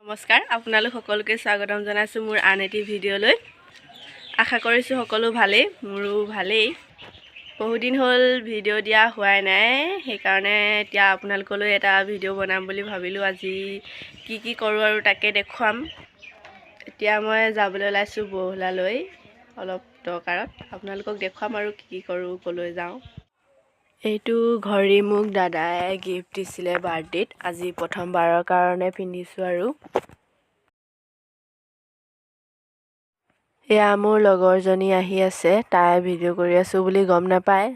নমস্কাৰ, আপোনালোক সকলোকে স্বাগতম জনাইছোঁ মোৰ আন এটি ভিডিঅ'লৈ। আশা কৰিছোঁ সকলো ভালেই, মোৰো ভালেই। বহুদিন হ'ল ভিডিঅ' দিয়া হোৱাই নাই, সেইকাৰণে এতিয়া আপোনালোকলৈ এটা ভিডিঅ' বনাম বুলি ভাবিলোঁ। আজি কি কৰোঁ আৰু তাকে দেখুৱাম। এতিয়া মই যাবলৈ ওলাইছোঁ বৰহোলালৈ অলপ দৰকাৰত। আপোনালোকক দেখুৱাম আৰু কি কৰোঁ, ক'লৈ যাওঁ। এইটো ঘড়ী মোক দাদাই গিফ্ট দিছিলে বাৰ্থডেত। আজি প্ৰথমবাৰৰ কাৰণে পিন্ধিছোঁ আৰু এয়া মোৰ লগৰজনী আহি আছে, তাই ভিডিঅ' কৰি আছোঁ বুলি গম নাপায়।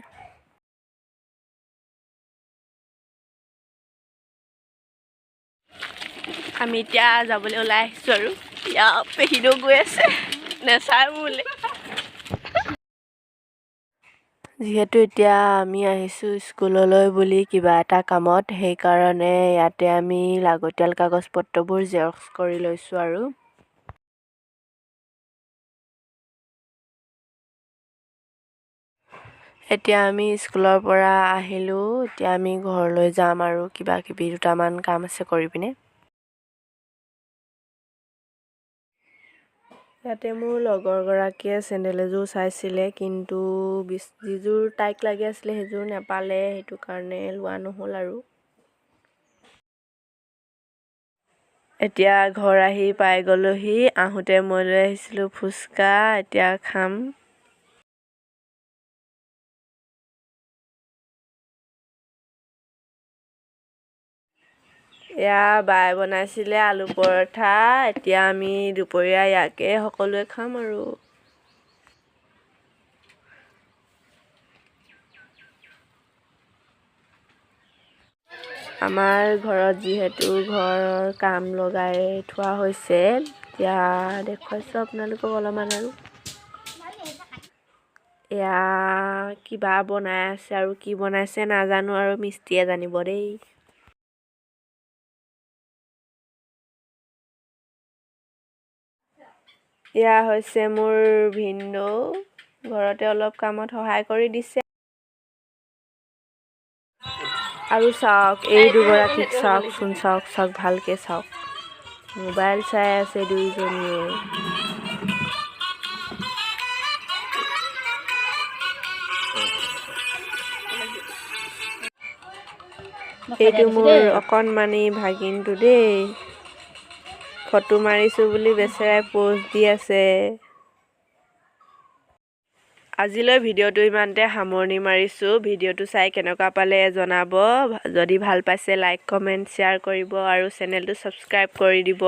আমি এতিয়া যাবলৈ ওলাই আহিছোঁ আৰু এতিয়া পেহিদেউ গৈ আছে, নেচাই মোলৈ। যিহেতু এতিয়া আমি আহিছোঁ স্কুললৈ বুলি কিবা এটা কামত, সেইকাৰণে ইয়াতে আমি লাগতিয়াল কাগজ পত্ৰবোৰ জেৰক্স কৰি লৈছোঁ আৰু এতিয়া আমি স্কুলৰ পৰা আহিলোঁ। এতিয়া আমি ঘৰলৈ যাম আৰু কিবা কিবি দুটামান কাম আছে কৰি পিনে। ইয়াতে মোৰ লগৰগৰাকীয়ে চেণ্ডেল এযোৰ চাইছিলে, কিন্তু যিযোৰ তাইক লাগি আছিলে সেইযোৰ নাপালে, সেইটো কাৰণে লোৱা নহ'ল আৰু এতিয়া ঘৰ আহি পাই গ'লোহি। আহোঁতে মই লৈ আহিছিলোঁ ফুচকা, এতিয়া খাম। এয়া বাই বনাইছিলে আলু পৰঠা। এতিয়া আমি দুপৰীয়া ইয়াকে সকলোৱে খাম আৰু আমাৰ ঘৰত যিহেতু ঘৰৰ কাম লগাই থোৱা হৈছে, এতিয়া দেখুৱাইছোঁ আপোনালোকক অলপমান আৰু এয়া কিবা বনাই আছে আৰু কি বনাইছে নাজানো, আৰু মিস্ত্ৰীয়ে জানিব দেই। এয়া হৈছে মোৰ ভিনদেউ, ঘৰতে অলপ কামত সহায় কৰি দিছে। আৰু চাওক, এই দুগৰাকীক চাওকচোন, চাওক ভালকৈ চাওক, মোবাইল চাই আছে দুইজনীয়ে। এইটো মোৰ অকণমানি ভাগিনটো দেই, ফটো মাৰিছোঁ বুলি বেচেৰাই প'জ দি আছে। আজিলৈ ভিডিঅ'টো ইমানতে সামৰণি মাৰিছোঁ। ভিডিঅ'টো চাই কেনেকুৱা পালে জনাব। যদি ভাল পাইছে লাইক কমেণ্ট শ্বেয়াৰ কৰিব আৰু চেনেলটো ছাবস্ক্ৰাইব কৰি দিব।